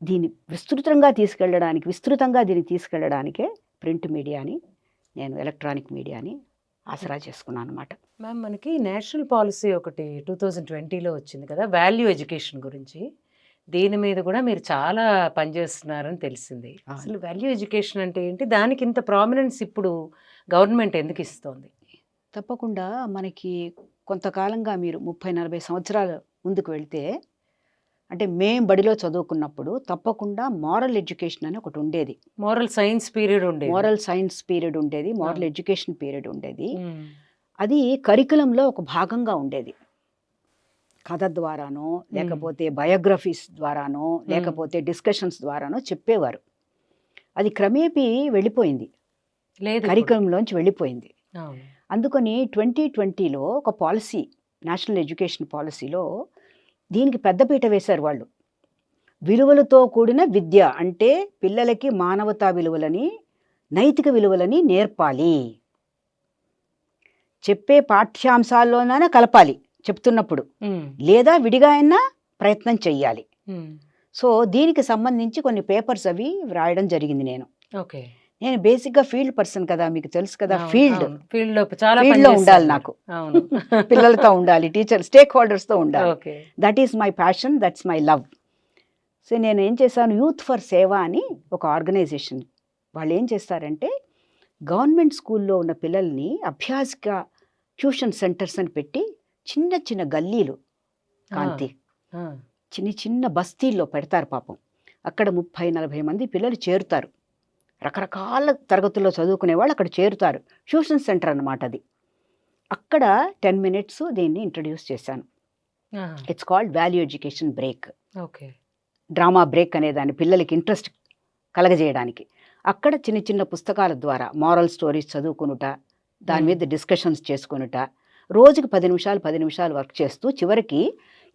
దీన్ని విస్తృతంగా దీన్ని తీసుకెళ్ళడానికే ప్రింట్ మీడియాని, నేను ఎలక్ట్రానిక్ మీడియాని ఆసరా చేసుకున్నాను అనమాట. మ్యామ్, మనకి నేషనల్ పాలసీ ఒకటి 2020లో వచ్చింది కదా, వాల్యూ ఎడ్యుకేషన్ గురించి. దీని మీద కూడా మీరు చాలా పనిచేస్తున్నారని తెలిసింది. అసలు వాల్యూ ఎడ్యుకేషన్ అంటే ఏంటి, దానికి ఇంత ప్రామినెన్స్ ఇప్పుడు గవర్నమెంట్ ఎందుకు ఇస్తోంది? తప్పకుండా మనకి కొంతకాలంగా మీరు 30-40 సంవత్సరాల ముందుకు వెళ్తే, అంటే మేం బడిలో చదువుకున్నప్పుడు తప్పకుండా మారల్ ఎడ్యుకేషన్ అని ఒకటి ఉండేది. మోరల్ సైన్స్ పీరియడ్ ఉండేది. మారల్ ఎడ్యుకేషన్ పీరియడ్ ఉండేది. అది కరికులంలో ఒక భాగంగా ఉండేది. కథ ద్వారానో, లేకపోతే బయోగ్రఫీస్ ద్వారానో, లేకపోతే డిస్కషన్స్ ద్వారానో చెప్పేవారు. అది క్రమేపీ వెళ్ళిపోయింది, కరికులంలోంచి వెళ్ళిపోయింది. అందుకని 2020లో ఒక పాలసీ, నేషనల్ ఎడ్యుకేషన్ పాలసీలో దీనికి పెద్దపీట వేశారు వాళ్ళు. విలువలతో కూడిన విద్య అంటే పిల్లలకి మానవతా విలువలని, నైతిక విలువలని నేర్పాలి. చెప్పే పాఠ్యాంశాల్లోనైనా కలపాలి చెప్తున్నప్పుడు, లేదా విడిగా అయినా ప్రయత్నం చెయ్యాలి. సో దీనికి సంబంధించి కొన్ని పేపర్స్ అవి రాయడం జరిగింది. నేను బేసిక్గా ఫీల్డ్ పర్సన్ కదా, మీకు తెలుసు కదా, ఫీల్డ్లో ఉండాలి నాకు, పిల్లలతో ఉండాలి, టీచర్ స్టేక్ హోల్డర్స్తో ఉండాలి. That is my passion, that's my love. So నేను ఏం చేశాను, యూత్ ఫర్ సేవ అని ఒక ఆర్గనైజేషన్. వాళ్ళు ఏం చేస్తారంటే, గవర్నమెంట్ స్కూల్లో ఉన్న పిల్లల్ని అభ్యాసిక ట్యూషన్ సెంటర్స్ అని పెట్టి, చిన్న చిన్న గల్లీలు కాంతి, చిన్న బస్తీల్లో పెడతారు. పాపం అక్కడ 30-40 మంది పిల్లలు చేరుతారు. రకరకాల తరగతుల్లో చదువుకునే వాళ్ళు అక్కడ చేరుతారు. ట్యూషన్ సెంటర్ అన్నమాట అది. అక్కడ 10 minutes దీన్ని ఇంట్రడ్యూస్ చేశాను. It's called value education break. Drama break అనేదాన్ని పిల్లలకి ఇంట్రెస్ట్ కలగజేయడానికి. అక్కడ చిన్న చిన్న పుస్తకాల ద్వారా మారల్ స్టోరీస్ చదువుకునుట, దాని మీద డిస్కషన్స్ చేసుకునుట, రోజుకి 10 నిమిషాలు వర్క్ చేస్తూ చివరికి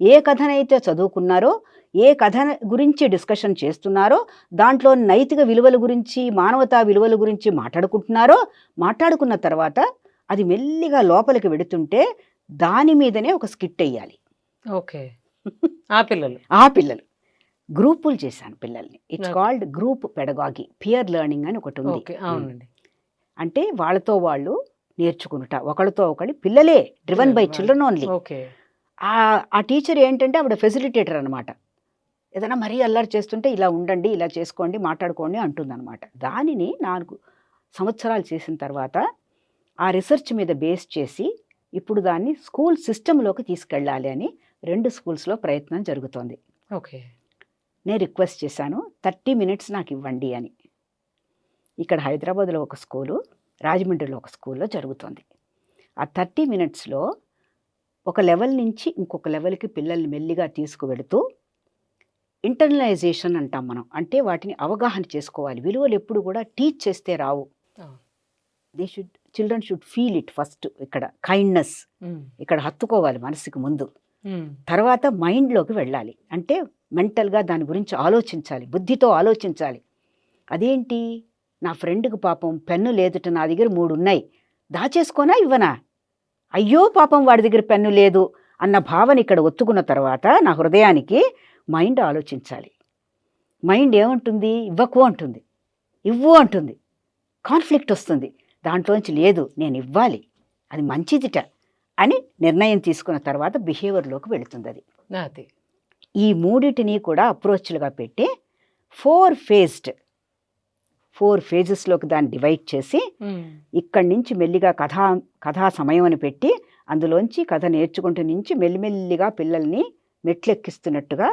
ఏ కథనైతే చదువుకున్నారో, ఏ కథ గురించి డిస్కషన్ చేస్తున్నారో, దాంట్లో నైతిక విలువల గురించి, మానవతా విలువల గురించి మాట్లాడుకున్న తర్వాత అది మెల్లిగా లోపలికి వెడుతుంటే దాని మీదనే ఒక స్కిట్ వేయాలి. ఓకే. ఆ పిల్లలు గ్రూపులు చేశాను పిల్లల్ని. It's called group pedagogy, peer learning అని ఒకటి ఉంది. అవునండి. అంటే వాళ్ళతో వాళ్ళు నేర్చుకునుట, ఒకళ్ళతో ఒకళ్ళు, పిల్లలే, driven by children only. Okay. ఆ టీచర్ ఏంటంటే ఆవిడ ఫెసిలిటేటర్ అనమాట. ఏదైనా మరీ అల్లరి చేస్తుంటే ఇలా ఉండండి, ఇలా చేసుకోండి, మాట్లాడుకోండి అంటుందన్నమాట. దానిని 4 సంవత్సరాలు చేసిన తర్వాత ఆ రీసెర్చ్ మీద బేస్ చేసి ఇప్పుడు దాన్ని స్కూల్ సిస్టంలోకి తీసుకెళ్ళాలి అని 2 స్కూల్స్లో ప్రయత్నం జరుగుతోంది. ఓకే. నేను రిక్వెస్ట్ చేశాను 30 మినిట్స్ నాకు ఇవ్వండి అని. ఇక్కడ హైదరాబాద్లో ఒక స్కూలు, రాజమండ్రిలో ఒక స్కూల్లో జరుగుతోంది. ఆ 30 మినిట్స్లో ఒక లెవెల్ నుంచి ఇంకొక లెవెల్కి పిల్లల్ని మెల్లిగా తీసుకువెడుతూ ఇంటర్నలైజేషన్ అంటాం మనం. అంటే వాటిని అవగాహన చేసుకోవాలి. విలువలు ఎప్పుడు కూడా టీచ్ చేస్తే రావు. Children should feel it first. ఇక్కడ కైండ్నెస్ ఇక్కడ హత్తుకోవాలి మనసుకి ముందు, తర్వాత మైండ్లోకి వెళ్ళాలి. అంటే మెంటల్గా దాని గురించి ఆలోచించాలి, బుద్ధితో ఆలోచించాలి. అదేంటి, నా ఫ్రెండ్కి పాపం పెన్ను లేదుట, నా దగ్గర 3 ఉన్నాయి, దాచేసుకోనా ఇవ్వనా, అయ్యో పాపం వాడి దగ్గర పెన్ను లేదు అన్న భావన ఇక్కడ ఒత్తుకున్న తర్వాత నా హృదయానికి మైండ్ ఆలోచించాలి. మైండ్ ఏమంటుంది, ఇవ్వకు అంటుంది, ఇవ్వు అంటుంది, కాన్ఫ్లిక్ట్ వస్తుంది. దాంట్లోంచి లేదు నేను ఇవ్వాలి, అది మంచిదిట అని నిర్ణయం తీసుకున్న తర్వాత బిహేవియర్లోకి వెళుతుంది అది. ఈ 3 కూడా అప్రోచ్లుగా పెట్టి 4 ఫేజెస్లోకి దాన్ని డివైడ్ చేసి ఇక్కడి నుంచి మెల్లిగా కథా సమయం అని పెట్టి అందులోంచి కథ నేర్చుకుంటూ నుంచి మెల్లిమెల్లిగా పిల్లల్ని మెట్లెక్కిస్తున్నట్టుగా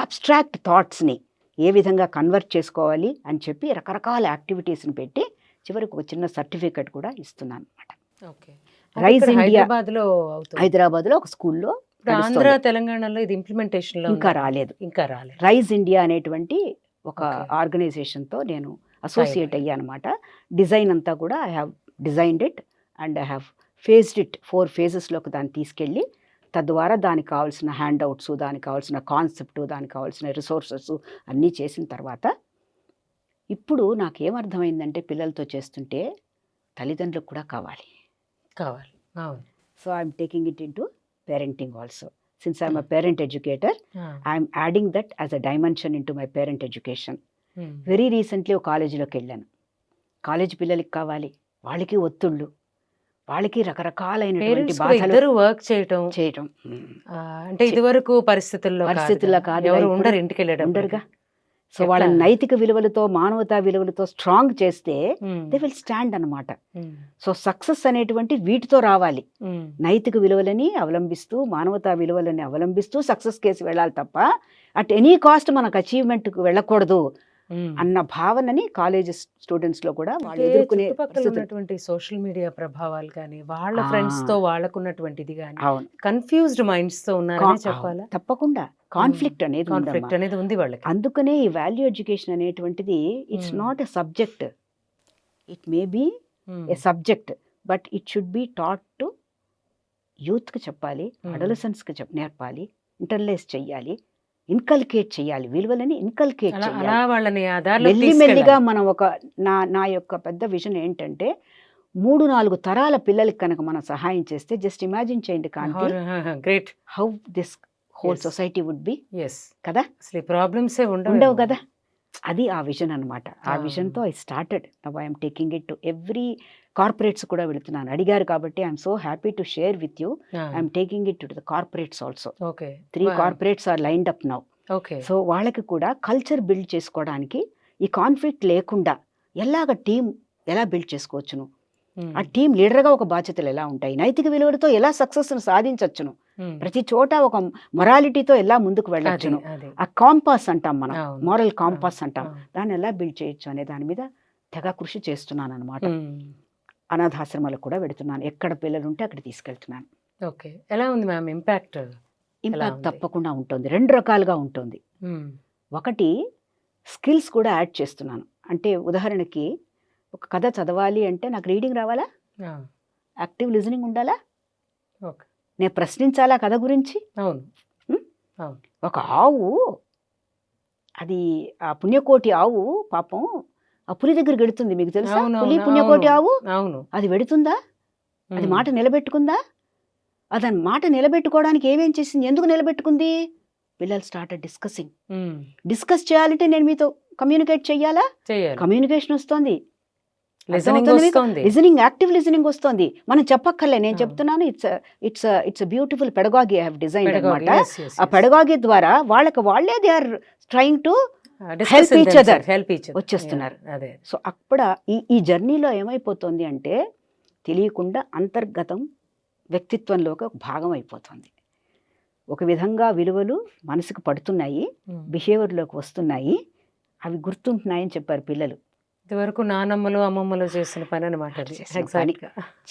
అబ్స్ట్రాక్ట్ థాట్స్ని ఏ విధంగా కన్వర్ట్ చేసుకోవాలి అని చెప్పి రకరకాల యాక్టివిటీస్ని పెట్టి చివరికి ఒక చిన్న సర్టిఫికెట్ కూడా ఇస్తున్నాను అనమాట. రైజ్ ఇండియా హైదరాబాద్లో ఒక స్కూల్లో, ఆంధ్ర తెలంగాణలో ఇది ఇంప్లిమెంటేషన్ ఇంకా రాలేదు. రైజ్ ఇండియా అనేటువంటి ఒక ఆర్గనైజేషన్తో నేను అసోసియేట్ అయ్యాను అనమాట. డిజైన్ అంతా కూడా I have designed it and I have phased it 4 ఫేజెస్లోకి దాన్ని తీసుకెళ్ళి తద్వారా దానికి కావాల్సిన హ్యాండ్అవుట్స్, దానికి కావాల్సిన కాన్సెప్ట్, దానికి కావాల్సిన రిసోర్సెస్ అన్నీ చేసిన తర్వాత ఇప్పుడు నాకేమర్థమైందంటే పిల్లలతో చేస్తుంటే తల్లిదండ్రులకు కూడా కావాలి. So I'm taking it into parenting also. Since I'm a parent educator, I'm adding that as a dimension into my parent education. Very recently ఒక కాలేజీలోకి వెళ్ళాను. కాలేజీ పిల్లలకి కావాలి, వాళ్ళకి ఒత్తిళ్ళు, వాళ్ళకి రకరకాలైనటువంటి బాధలు, వర్క్ చేయటం అంటే ఇదివరకు పరిస్థితుల్లో కాదు, ఉండరు, ఇంటికి ఉండరుగా. సో వాళ్ళ నైతిక విలువలతో, మానవతా విలువలతో స్ట్రాంగ్ చేస్తే దే విల్ స్టాండ్ అనమాట. సో సక్సెస్ అనేటువంటి వీటితో రావాలి. నైతిక విలువలని అవలంబిస్తూ, మానవతా విలువలని అవలంబిస్తూ సక్సెస్ కేసు వెళ్ళాలి తప్ప అట్ ఎనీ కాస్ట్ మనకు అచీవ్మెంట్కి వెళ్ళకూడదు అన్న భావనని కాలేజ్ స్టూడెంట్స్ లో కూడా వాళ్ళు ఎదుర్కొనే సోషల్ మీడియా ప్రభావాలు కానీ, వాళ్ళ ఫ్రెండ్స్ తో వాళ్ళకున్నటువంటిది కానీ, కన్ఫ్యూజ్డ్ మైండ్స్ తో ఉన్నారని చెప్పాలా? తప్పకుండా కాన్ఫ్లిక్ట్ అనేది ఉంది వాళ్ళకి. అందుకనే ఈ వాల్యూ ఎడ్యుకేషన్ అనేటువంటిది it's not a subject, it may be a subject, but it should be taught to యూత్కి చెప్పాలి, అడోలసెంట్స్కి నేర్పాలి, ఇంటర్లైజ్ చెయ్యాలి, ఇన్కల్కేట్ చేయాలి, విలువలని ఇన్కల్కేట్ చేయాలి. మెల్లిమెల్లిగా మనం నా యొక్క పెద్ద విజన్ ఏంటంటే 3-4 తరాల పిల్లలకి కనుక మనం సహాయం చేస్తే, జస్ట్ ఇమాజిన్ చేయండి Kanthi, great how this whole society would be కదా. అసలు ప్రాబ్లమ్స్ ఉండవు కదా. అది ఆ విజన్ అనమాట. ఆ విజన్తో I started. Now I'm taking it to every corporates కూడా వెళుతున్నాను. అడిగారు కాబట్టి I'm so happy to share with you. I'm taking it to the corporates also. 3 corporates are lined up now. So వాళ్ళకి కూడా కల్చర్ బిల్డ్ చేసుకోవడానికి, ఈ conflict లేకుండా ఎలాగ టీం ఎలా బిల్డ్ చేసుకోవచ్చును, ఆ టీం లీడర్గా ఒక బాధ్యతలు ఎలా ఉంటాయి, నైతిక విలువలతో ఎలా సక్సెస్ను సాధించవచ్చును, ప్రతి చోట ఒక మొరాలిటీతో ఎలా ముందుకు వెళ్ళొచ్చును, ఆ కాంపాస్ అంటాం మనం, మోరల్ కాంపాస్ అంటాం, దాన్ని ఎలా బిల్డ్ చేయొచ్చు అనే దాని మీద తెగ కృషి చేస్తున్నాను అనమాట. అనాథాశ్రమాలకు కూడా వెళుతున్నాను, ఎక్కడ పిల్లలు ఉంటే అక్కడ తీసుకెళ్తున్నాను. ఓకే, ఎలా ఉంది మ్యామ్ ఇంపాక్ట్? ఇంపాక్ట్ తప్పకుండా ఉంటుంది, 2 రకాలుగా ఉంటుంది. ఒకటి స్కిల్స్ కూడా యాడ్ చేస్తున్నాను. అంటే ఉదాహరణకి ఒక కథ చదవాలి అంటే నాకు రీడింగ్ రావాలా, యాక్టివ్ లిజనింగ్ ఉండాలా, నేను ప్రశ్నించాలా కథ గురించి, అవును. ఒక ఆవు, అది ఆ పుణ్యకోటి ఆవు పాపం ఆ పులి దగ్గరికి వెడుతుంది. మీకు తెలుసా? అవునవును. పులి అవును. పుణ్యకోటి ఆవు అవును. అది వెడుతుందా? అది మాట నిలబెట్టుకుందా? అదని మాట నిలబెట్టుకోవడానికి ఏమేం చేసింది? ఎందుకు నిలబెట్టుకుంది? పిల్లలు స్టార్టెడ్ డిస్కసింగ్. డిస్కస్ చేయాలంటే నేను మీతో కమ్యూనికేట్ చెయ్యాలా? చేయాలి. కమ్యూనికేషన్ వస్తుంది. లిజనింగ్ అర్థమవుతుంది మీకు? వస్తుంది. లిజనింగ్, యాక్టివ్ లిజనింగ్ వస్తుంది. మనం చెప్పక్కర్లే. నేను అవును. చెప్తున్నాను. It's beautiful pedagogy I have designed Pedagogy. అన్నమాట. Yes, yes, ఆ yes. పెడగాగి ద్వారా వాళ్ళకి వాళ్ళే they are trying to Discuss help in each themselves, other. help each other. వచ్చేస్తున్నారు. Yeah, అదే. సో అక్కడ ఈ జర్నీలో ఏమైపోతుంది అంటే తెలియకుండా అంతర్గతం వ్యక్తిత్వంలోకి ఒక భాగం అయిపోతుంది. ఒక విధంగా విలువలు మనసుకు పడుతున్నాయి, బిహేవియర్లోకి వస్తున్నాయి, అవి గుర్తుంటున్నాయని చెప్పారు పిల్లలు. ఇదివరకు నానమ్మలు అమ్మమ్మలు చేసిన పని అనమాట. చేసిన పని.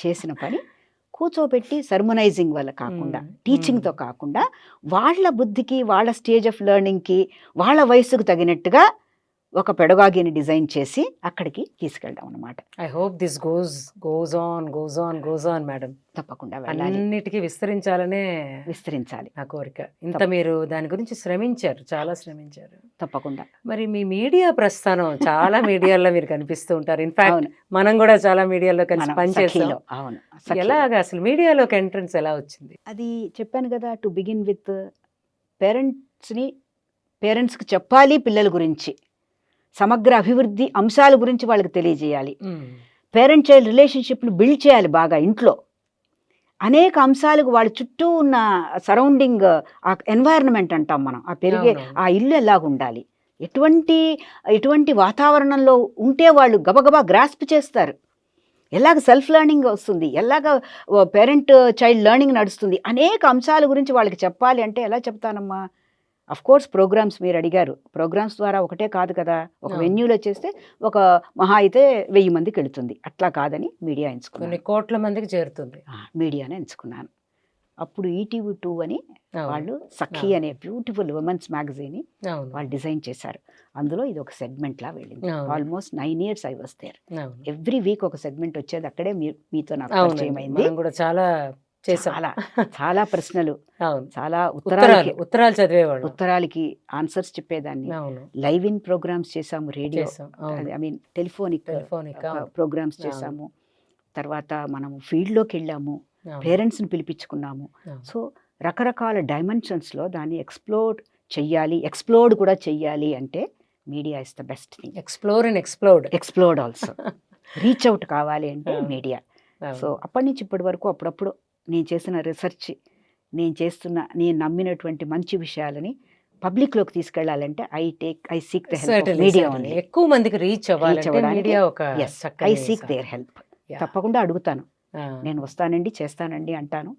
చేసిన పని కూర్చోబెట్టి సర్మనైజింగ్ వల్ల కాకుండా, టీచింగ్తో కాకుండా వాళ్ళ బుద్ధికి, వాళ్ళ స్టేజ్ ఆఫ్ లెర్నింగ్కి, వాళ్ళ వయసుకు తగినట్టుగా ఒక పెడగాగిని డిజైన్ చేసి అక్కడికి తీసుకెళ్ళడం అనమాట. I hope this goes on madam. తప్పకుండా వెళ్ళాలి, అన్నిటికీ విస్తరించాలనే విస్తరించాలి. నా కోరిక. ఇంత మీరు దాని గురించి శ్రమించారు, చాలా శ్రమించారు. తప్పకుండా. మరి మీ మీడియా ప్రస్థానం చాలా మీడియాలో మీరు కనిపిస్తూ ఉంటారు. ఇన్ఫాక్ట్ అవును. మనం కూడా చాలా మీడియాలో కలిసి మనం పనిచేసాం. సఖీలో, అవును, సఖీలో. ఎలాగా అసలు మీడియాలోకి ఎంట్రన్స్ ఎలా వచ్చింది? అది చెప్పాను కదా, టు బిగిన్ విత్ పేరెంట్స్కి చెప్పాలి పిల్లల గురించి, సమగ్ర అభివృద్ధి అంశాల గురించి వాళ్ళకి తెలియజేయాలి. పేరెంట్ చైల్డ్ రిలేషన్షిప్లు బిల్డ్ చేయాలి బాగా ఇంట్లో. అనేక అంశాలకు వాళ్ళ చుట్టూ ఉన్న సరౌండింగ్, ఆ ఎన్వైరన్మెంట్ అంటాం మనం, ఆ పెరిగే ఆ ఇల్లు ఎలాగ ఉండాలి, ఎటువంటి వాతావరణంలో ఉంటే వాళ్ళు గబగబా గ్రాస్ప్ చేస్తారు, ఎలాగ సెల్ఫ్ లెర్నింగ్ వస్తుంది, ఎలాగ పేరెంట్ చైల్డ్ లెర్నింగ్ నడుస్తుంది, అనేక అంశాల గురించి వాళ్ళకి చెప్పాలి. అంటే ఎలా చెప్తానమ్మా? అఫ్ కోర్స్ ప్రోగ్రామ్స్ మీరు అడిగారు, ప్రోగ్రామ్స్ ద్వారా ఒకటే కాదు కదా. ఒక వెన్యూలో చేస్తే ఒక మహా అయితే 1000 మందికి వెళుతుంది, అట్లా కాదని మీడియా ఎంచుకున్నాను. కొన్ని కోట్ల మందికి చేరుతుంది. మీడియానే ఎంచుకున్నాను. అప్పుడు ఈటీవీ 2 అని వాళ్ళు సఖీ అనే బ్యూటిఫుల్ ఉమెన్స్ మ్యాగజైన్ వాళ్ళు డిజైన్ చేశారు. అందులో ఇది ఒక సెగ్మెంట్ లా వెళ్ళింది. Almost 9 years I was there. Every week ఒక సెగ్మెంట్ వచ్చేది. అక్కడే మీతో నాకు పరిచయం అయింది. చాలా ప్రశ్నలు, చాలా ఉత్తరాలు చదివేవాళ్ళు, ఉత్తరాలకి ఆన్సర్స్ చెప్పేదాన్ని. లైవ్ ఇన్ ప్రోగ్రామ్స్ చేసాము, radio, I mean telephonic programmes చేసాము. తర్వాత మనము ఫీల్డ్లోకి వెళ్ళాము, పేరెంట్స్ని పిలిపించుకున్నాము. సో రకరకాల డైమెన్షన్స్లో దాన్ని ఎక్స్ప్లోర్డ్ కూడా చెయ్యాలి అంటే media is the best thing. Explored also reach out కావాలి అంటే మీడియా. సో అప్పటి నుంచి ఇప్పటి వరకు అప్పుడప్పుడు నేను చేసిన రీసెర్చ్, నేను నమ్మినటువంటి మంచి విషయాలని పబ్లిక్లోకి తీసుకెళ్లాలంటే I seek the help of media only. ఎక్కువ మందికి రీచ్ అవ్వాలంటే ఐ సీక్ దేర్ హెల్ప్. తప్పకుండా అడుగుతాను, నేను వస్తానండి, చేస్తానండి అంటాను.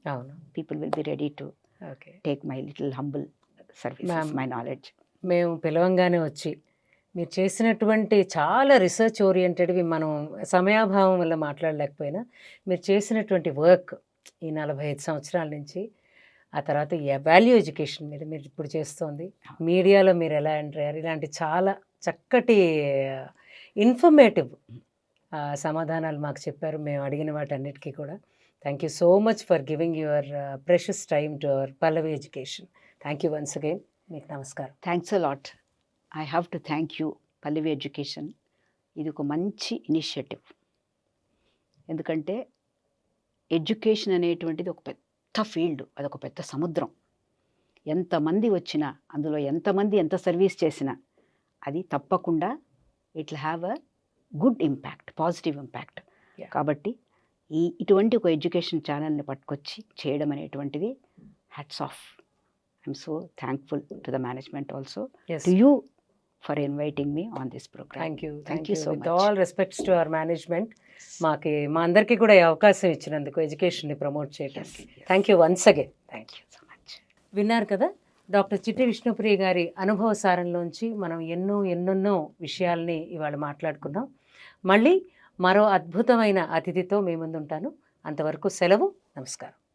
People will be ready to take my little humble services, my knowledge. మేము పిలవంగానే వచ్చి మీరు చేసినటువంటి చాలా రీసెర్చ్ ఓరియంటెడ్వి మనం సమయాభావం వల్ల మాట్లాడలేకపోయినా మీరు చేసినటువంటి వర్క్ ఈ 45 సంవత్సరాల నుంచి, ఆ తర్వాత ఈ వాల్యూ ఎడ్యుకేషన్ మీద మీరు ఇప్పుడు చేస్తోంది, మీడియాలో మీరు ఎలా ఎంటర్ అయ్యారు, ఇలాంటి చాలా చక్కటి ఇన్ఫర్మేటివ్ సమాధానాలు మాకు చెప్పారు. మేము అడిగిన వాటన్నిటికీ కూడా thank you so much for giving your precious time to our Pallavi education. Thank you once again. మీకు నమస్కారం. Thanks a lot. I have to thank you Pallavi education. ఇది ఒక మంచి ఇనిషియేటివ్. ఎందుకంటే ఎడ్యుకేషన్ అనేటువంటిది ఒక పెద్ద ఫీల్డ్, అదొక పెద్ద సముద్రం. ఎంతమంది వచ్చినా, అందులో ఎంతమంది ఎంత సర్వీస్ చేసినా అది తప్పకుండా it will have a good impact, positive impact. కాబట్టి ఇటువంటి ఒక ఎడ్యుకేషన్ ఛానల్ని పట్టుకొచ్చి చేయడం అనేటువంటిది hats off. I'm so thankful to the management also, to you for inviting me on this programme. Thank you so much. All respects to our management. మా అందరికీ కూడా ఈ అవకాశం ఇచ్చినందుకు ఎడ్యుకేషన్ని ప్రమోట్ చేయడానికి thank you once again. Thank you so much. విన్నారు కదా, డాక్టర్ చిట్టి విష్ణుప్రియ గారి అనుభవ సారంలోంచి మనం ఎన్నెన్నో విషయాల్ని ఇవాళ మాట్లాడుకున్నాం. మళ్ళీ మరో అద్భుతమైన అతిథితో మీ ముందుంటాను. అంతవరకు సెలవు. నమస్కారం.